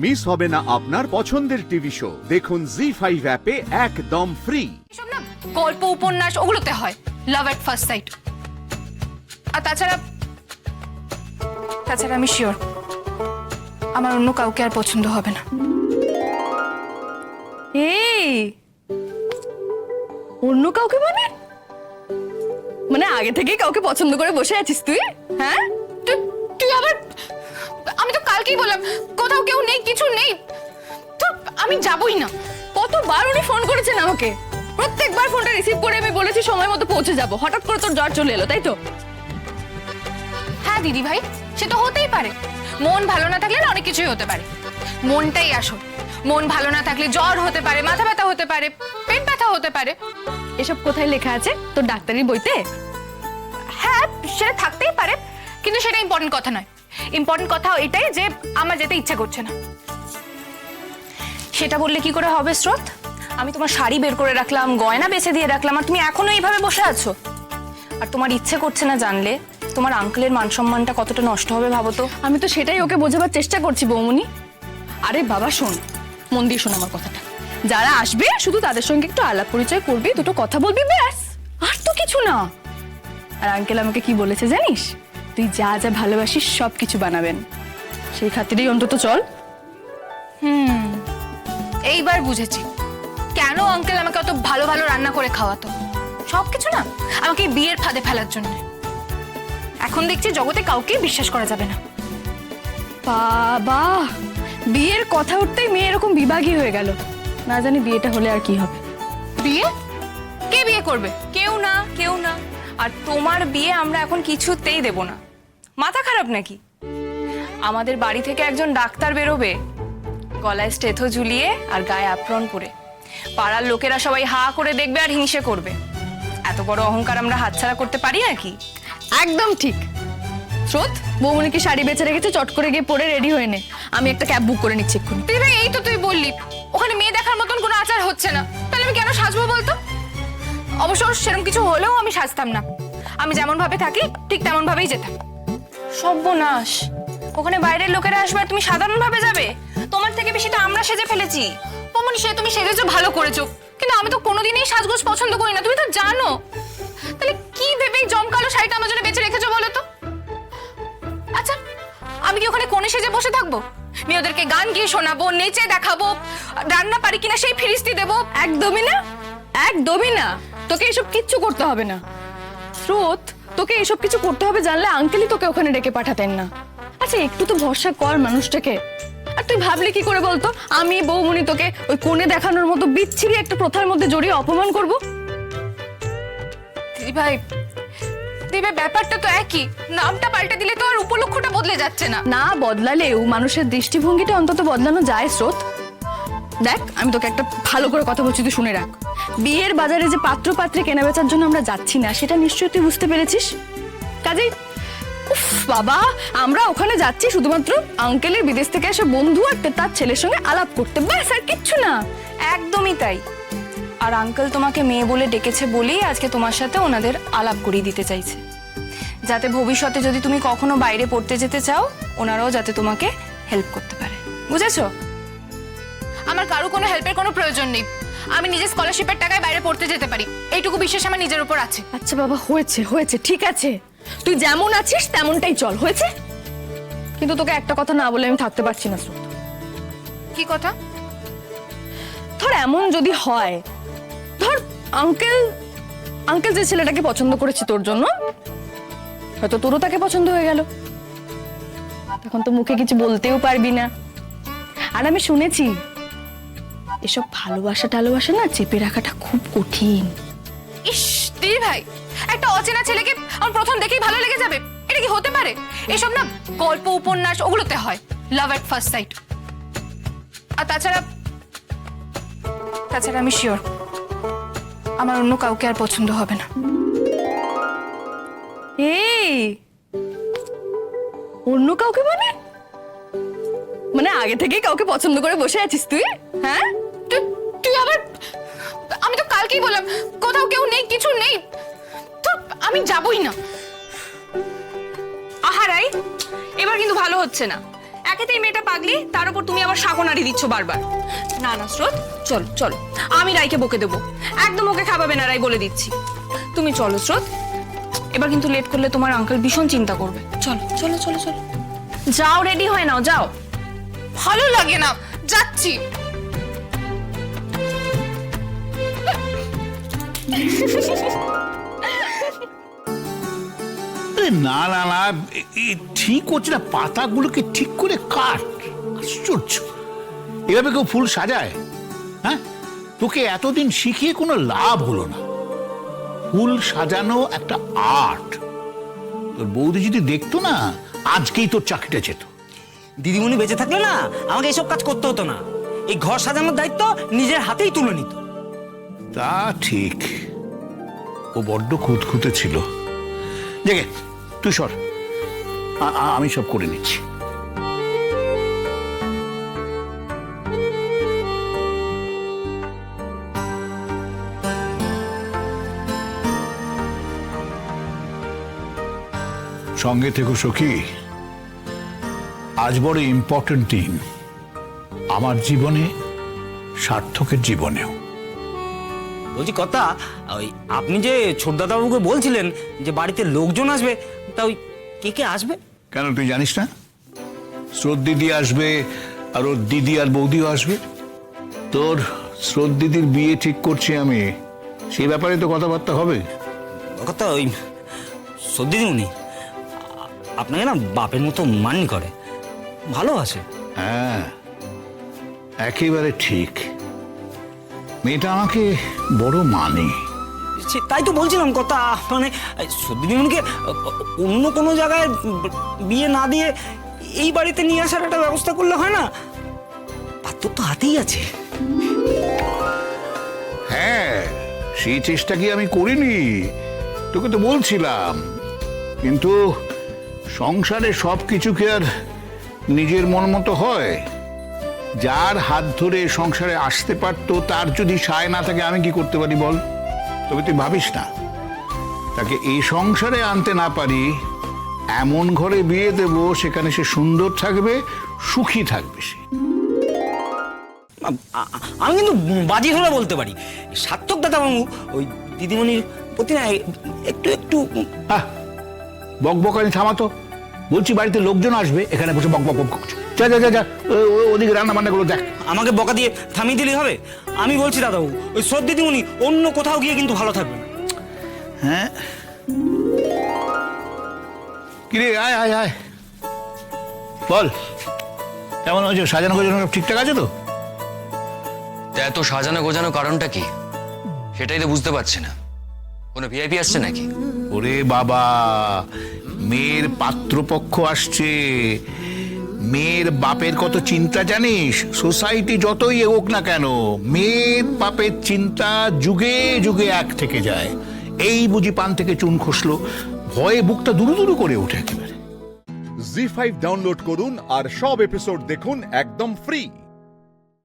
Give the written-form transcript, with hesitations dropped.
Miss হবে না আপনার পছন্দের টিভি শো। দেখুন জি5 অ্যাপে একদম ফ্রি। এসব না গল্প উপন্যাস ওগুলোতে হয়, লাভ এট ফার্স্ট সাইট। আর তাছাড়া আমি শিওর আমার অন্য কাউকে আর পছন্দ হবে না। এই অন্য কাউকে মানে মানে আগে থেকেই কাউকে পছন্দ করে বসে আছিস তুই? হ্যাঁ, তুই আবার, আমি তো কালকেই বললাম কোথাও কেউ নেই, কিছু নেই, তো আমি যাবই না। কতবার উনি ফোন করেছেন আমাকে, প্রত্যেকবার ফোনটা রিসিভ করে আমি বলেছি সময় মতো পৌঁছে যাব, হঠাৎ করে তোর জ্বর চলে এলো, তাই তো? হ্যাঁ দিদি ভাই, সে তো হতেই পারে। মন ভালো না থাকলে না অনেক কিছুই হতে পারে, মনটাই আসল। মন ভালো না থাকলে জ্বর হতে পারে, মাথা ব্যথা হতে পারে, পেট ব্যথা হতে পারে। এসব কোথায় লেখা আছে তোর ডাক্তারির বইতে? হ্যাঁ সেটা থাকতেই পারে, কিন্তু সেটা ইম্পর্টেন্ট কথা নয়। ইম্পর্টেন্ট কথা এটাই যে আমার যেতে ইচ্ছা করছে না। সেটা বললে কি করে হবে স্রোত? আমি তোমার শাড়ি বের করে রাখলাম, গয়না বেছে দিয়ে রাখলাম, আর তুমি এখনো এইভাবে বসে আছো। আর তোমার ইচ্ছে করছে না জানলে তোমার আঙ্কেলের মান সম্মানটা কতটা নষ্ট হবে ভাবো তো। আমি তো সেটাই ওকে বোঝাবার চেষ্টা করছি বৌমনি। আরে বাবা শোন, মন দিয়ে শোন আমার কথাটা। যারা আসবে শুধু তাদের সঙ্গে একটু আলাপ পরিচয় করবি, দুটো কথা বলবি, ব্যাস, আর তো কিছু না। আর আঙ্কেল আমাকে কি বলেছে জানিস? তুই যা যা ভালোবাসিস সব কিছু বানাবেন, সেই খাতিরেই অন্তত চল। এইবার বুঝেছি কেন আঙ্কেল আমাকে অত ভালো ভালো রান্না করে খাওয়াতো। সবকিছু না আমাকে এই বিয়ের ফাঁদে ফেলার জন্য। এখন দেখছি জগতে কাউকেই বিশ্বাস করা যাবে না। বাবা, বিয়ের কথা উঠতেই মেয়ে এরকম বিভাগী হয়ে গেল। না জানি বিয়েটা হলে আর কি হবে। বিয়ে? কে বিয়ে করবে? কেউ না, কেউ না। আর তোমার বিয়ে আমরা এখন কিছুতেই দেব না। মাথা খারাপ নাকি? আমাদের বাড়ি থেকে একজন ডাক্তার বেরোবে, গলায় স্টেথো ঝুলিয়ে আর গায়ে আপ্রন পরে। পাড়ার লোকেরা সবাই হা করে দেখবে আর হিংসে করবে। এত বড় অহংকার আমরা হাতছাড়া করতে পারি নাকি? একদম ঠিক। স্রোত, বৌমনি কি শাড়ি বেঁচে রেখেছে, চট করে গিয়ে পরে রেডি হয়ে নে। আমি একটা ক্যাব বুক করে নিচ্ছি এক্ষুনি। তুই ভাই এই তো তুই বললি ওখানে মেয়ে দেখার মতন কোনো আচার হচ্ছে না, তাহলে আমি কেন সাজবো বলতো? অবশ্য সেরকম কিছু হলেও আমি সাজতাম না। আমি যেমন ভাবে থাকি ঠিক তেমন ভাবেই যেতাম। সর্বনাশ, ওখানে বাইরের লোকেরা আসবে আর তুমি সাধারণ ভাবে যাবে? তোমার থেকে বেশি তো আমরা সেজে ফেলেছি। পমনি, সে তুমি সেজেছো ভালো করেছো, কিন্তু আমি তো কোনোদিনই সাজগোজ পছন্দ করি না, তুমি তো জানো। তাহলে কি ভেবেই জমকালো শাড়িটা আমার জন্য বেঁচে রেখেছো বলো তো? আচ্ছা, আমি কি ওখানে কোণে সেজে বসে থাকবো? মেয়েদেরকে গান গিয়ে শোনাবো, নেচে দেখাবো, রান্না পারি কিনা সেই ফিরিস্তি দেবো? একদমই না, একদমই না। তোকে এসব কিচ্ছু করতে হবে না স্রোত। তোকে এসব কিছু করতে হবে জানলে আঙ্কেলই তোকে ওখানে ডেকে পাঠাতেন না। আচ্ছা একটু তো ভরসা কর মানুষটাকে। আর তুই ভাবলি কি করে বলতো আমি বৌমনি তোকে ওই কোণে দেখানোর মতো বিচ্ছিরি একটা প্রথার মধ্যে জড়িয়ে অপমান করব? দিদি ভাই, ব্যাপারটা তো একই, নামটা পাল্টে দিলে তো আর উপলক্ষটা বদলে যাচ্ছে না। না বদলালেও মানুষের দৃষ্টিভঙ্গিটা অন্তত বদলানো যায় স্রোত। দেখ, আমি তোকে একটা ভালো করে কথা বলছি, তুই শুনে রাখ। বিয়ের বাজারে যে পাত্র পাত্রী কেনা বেচার জন্য আমরা যাচ্ছি না, সেটা নিশ্চয়ই তুই বুঝতে পেরেছিস। কাজেই উফ বাবা, আমরা ওখানে যাচ্ছি শুধুমাত্র আঙ্কেলের বিদেশ থেকে এসে বন্ধু আর তার ছেলের সঙ্গে আলাপ করতে, ব্যাস, আর কিচ্ছু না। একদমই তাই। আর আঙ্কেল তোমাকে মেয়ে বলে ডেকেছে বলেই আজকে তোমার সাথে ওনাদের আলাপ করিয়ে দিতে চাইছে, যাতে ভবিষ্যতে যদি তুমি কখনো বাইরে পড়তে যেতে চাও ওনারাও যাতে তোমাকে হেল্প করতে পারে। বুঝেছো? আমার কারো কোনো হেল্পের কোনো প্রয়োজন নেই। আমি নিজের স্কলারশিপের টাকায় বাইরে পড়তে যেতে পারি, এইটুকু বিশ্বাস আমার নিজের উপর আছে। আচ্ছা বাবা, হয়েছে হয়েছে, ঠিক আছে, তুই যেমন আছিস তেমনটাই চল, হয়েছে। কিন্তু তোকে একটা কথা না বলে আমি থাকতে পারছি না স্রোত। কি কথা? ধর এমন যদি হয়, ধর আঙ্কেল যে ছেলেটাকে পছন্দ করেছে তোর জন্য, হয়তো তোরও তাকে পছন্দ হয়ে গেল, তখন তো মুখে কিছু বলতেও পারবি না। আর আমি শুনেছি এসব ভালোবাসা না চেপে রাখাটা খুব কঠিন। ইস দিদি ভাই, একটা অচেনা ছেলেকে আমার প্রথম দেখেই ভালো লেগে যাবে, এটা কি হতে পারে? এসব না গল্প উপন্যাস ওগুলোতে হয়, লাভ এট ফার্স্ট সাইট। আর তাছাড়া আমি শিওর আমার অন্য কাউকে আর পছন্দ হবে না। এই অন্য কাউকে মানে মানে আগে থেকেই কাউকে পছন্দ করে বসে আছিস তুই? হ্যাঁ, তুই আবার, আমি তো কালকেই বললাম কোথাও কেউ নেই, কিছু নেই, তো আমি যাবই না। আহারাই, এবার কিন্তু ভালো হচ্ছে না। একেতেই মেয়েটা পাগলি, তার উপর তুমি আবার শাকনারি দিচ্ছ বারবার। না না স্রোত, চলো চলো, আমি রাইকে বকে দেবো, একদম ওকে খাওয়াবে না রাই, বলে দিচ্ছি। তুমি চলো স্রোত, এবার কিন্তু লেট করলে তোমার আঙ্কেল ভীষণ চিন্তা করবে। চলো চলো চলো চলো, যাও, রেডি হয়ে নাও, যাও। ভালো লাগে না, যাচ্ছি। আরে না না না, ঠিক হচ্ছে না, পাতাগুলোকে ঠিক করে কাট। আশ্চর্য, এভাবে কেউ ফুল সাজায়? হ্যাঁ, তোকে এতদিন শিখিয়ে কোনো লাভ হলো না। ফুল সাজানো একটা আর্ট। তোর বৌদি যদি দেখতো না, আজকেই তোর চাকরিটা যেত। দিদিমণি বেঁচে থাকলে না আমাকে এসব কাজ করতে হতো না, এই ঘর সাজানোর দায়িত্ব নিজের হাতেই তুলে নিত। তা ঠিক, ও বড্ড খুঁতখুঁতে ছিল। দেখে তুই সর, আমি সব করে নিচ্ছি। সঙ্গে থেকো সখী, আজ বড় ইম্পর্টেন্ট দিন আমার জীবনে, সার্থকের জীবনেও। বলছি কথা, ওই আপনি যে ছোটদাদাবাবুকে বলছিলেন যে বাড়িতে লোকজন আসবে, তা ওই কে কে আসবে? কেন তুই জানিস না? স্রোত দিদি আসবে, আর ওর দিদি আর বৌদিও আসবে। তোর স্রোত দিদির বিয়ে ঠিক করছি আমি, সেই ব্যাপারে তো কথাবার্তা হবে। কথা ওই দিদিমণি আপনাকে না বাপের মতো মান্য করে, ভালোবাসে। হ্যাঁ, একেবারে ঠিক, মেয়েটা আমাকে বড় মানে। তাই তো বলছিলাম কথা, মানে দিদিমণিকে অন্য কোনো জায়গায় বিয়ে না দিয়ে এই বাড়িতে নিয়ে আসার একটা ব্যবস্থা করলে হয় না? পাত্র তো হাতেই আছে। হ্যাঁ, সেই চেষ্টা কি আমি করিনি? তোকে তো বলছিলাম, কিন্তু সংসারে সব কিছু কি আর নিজের মন মতো হয়? যার হাত ধরে সংসারে আসতে পারতো, তার যদি সায় না থাকে আমি কি করতে পারি বল? তবে তুই ভাবিস না, তাকে এই সংসারে আনতে না পারি, এমন ঘরে বিয়ে দেব সেখানে সে সুন্দর থাকবে, সুখী থাকবে সে। আমি কিন্তু বাজি ধরে বলতে পারি, সার্থক দাদাবাবু ওই দিদিমণির প্রতি না একটু একটু বকবকানি থামাতো। বলছি বাড়িতে লোকজন আসবে, এখানে বসে বক বক বক করছো। যা যা যা যা, ওদিকে রান্না বান্না গুলো দেখ। আমাকে বকা দিয়ে থামিয়ে দিলেই হবে? আমি বলছি দাদাবাবু, ওই সব দিদিমণি অন্য কোথাও গিয়ে কিন্তু ভালো থাকবে না। হ্যাঁ, কিরে আয় আয় আয়, বল কেমন হয়েছে? সাজানো গোজানো সব ঠিকঠাক আছে তো? তা এত সাজানো গোজানো কারণটা কি, সেটাই তো বুঝতে পারছি না। কোনো ভিআইপি আসছে নাকি? ওরে বাবা, মেয়ের পাত্রপক্ষ আসছে। মেয়ের বাপের কত চিন্তা জানিস? সোসাইটি যতই এগোক না কেন, মেয়ের বাপের চিন্তা যুগে যুগে এক থেকে যায়। এই বুঝি পান থেকে চুন খসলো, ভয়ে বুকটা দুরু দুরু করে ওঠে একেবারে। জি5 ডাউনলোড করুন আর সব এপিসোড দেখুন একদম ফ্রি।